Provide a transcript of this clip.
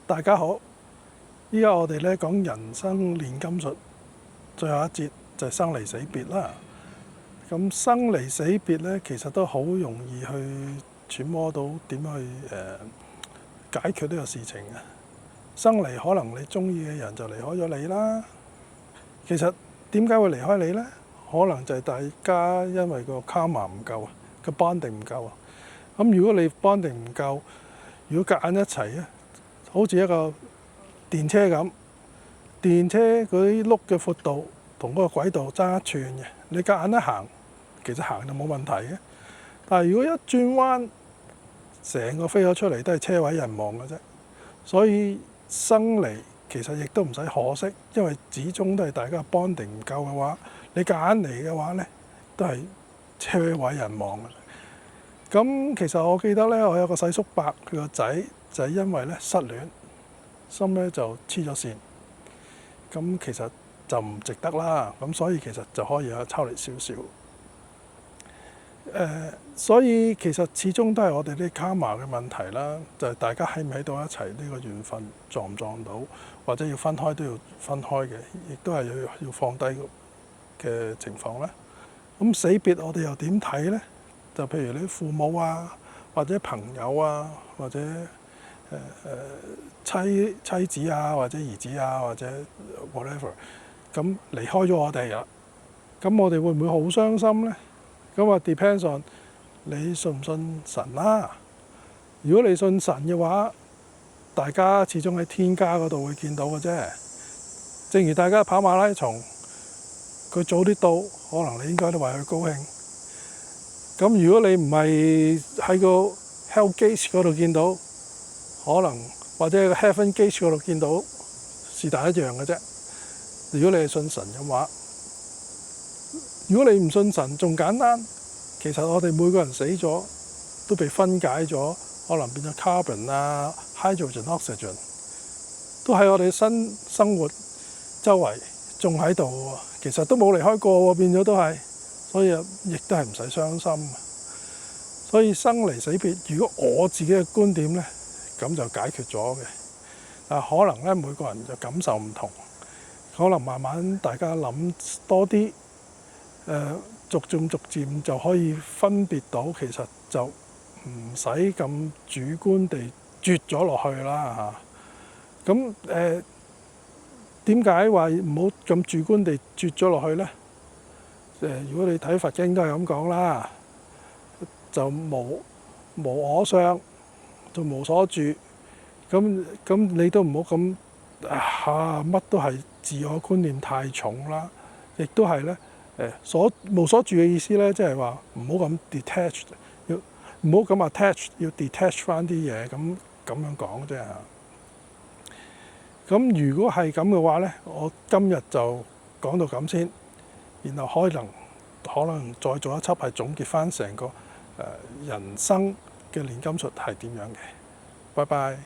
大家好，依家我哋咧講人生煉金術，最後一節就係生離死別啦。咁生離死別咧，其實都好容易去揣摩到點去解決呢個事情嘅。生離可能你中意嘅人就離開咗你啦。其實點解會離開你呢？可能就係大家因為個 karma 唔夠啊，個 bonding 唔夠啊。咁如果你 bonding 唔夠，如果夾硬一齊咧，好似一個電車咁，電車嗰啲轆嘅闊度同嗰個軌道爭一寸嘅，你夾硬一行，其實行就冇問題嘅。但係如果一轉彎，成個飛咗出嚟都係車毀人亡嘅啫。所以生離其實亦都唔使可惜，因為始終都係大家 bonding 唔夠嘅話，你夾硬嚟嘅話呢，都係車毀人亡嘅。咁其實我記得呢，我有個細叔伯，佢個仔就係因為咧失戀，心咧就黐咗線。咁其實就唔值得啦。咁所以其實就可以有抽離少少。所以其實始終都係我哋啲 karma 嘅問題啦，就係大家喺唔喺到一齊呢個緣分撞唔撞到，或者要分開都要分開嘅，亦都係要放低嘅情況啦。咁死別我哋又點睇呢？就譬如你父母啊，或者朋友啊，或者妻子啊，或者兒子啊，或者 whatever， 咁離開咗我哋啦，咁我哋會唔會好傷心呢？咁啊 depends on 你信唔信神啦。如果你信神嘅話，大家始終喺天家嗰度會見到嘅啫。正如大家跑馬拉松，佢早啲到，可能你應該都為佢高興。咁如果你唔係喺個 Hell Gate 嗰度見到，可能或者喺個 Heaven Gate 嗰度見到，是但一樣嘅啫。如果你係信神嘅話，如果你唔信神，仲簡單。其實我哋每個人死咗都被分解咗，可能變咗 carbon 啊、hydrogen、oxygen， 都喺我哋生活周圍仲喺度喎。其實都冇離開過喎，變咗都係，所以亦都係唔使傷心。所以生離死別，如果我自己嘅觀點呢，咁就解決咗嘅。但可能咧每個人就感受唔同，可能慢慢大家諗多啲，逐漸就可以分別到，其實就唔使咁主觀地絕咗落去啦嚇。咁點解話唔好咁主觀地絕咗落去呢？如果你睇佛經都係咁講啦，就無我相，就無所住。咁你都唔好咁乜都係自我觀念太重啦，亦都係咧。無所住嘅意思咧，即係話唔好咁 detached， 要唔好咁 attach， 要 detach 翻啲嘢，咁樣講啫。咁如果係咁嘅話咧，我今日就講到咁先，然後可能再做一輯係總結翻成個人生嘅煉金術係點樣嘅。拜拜。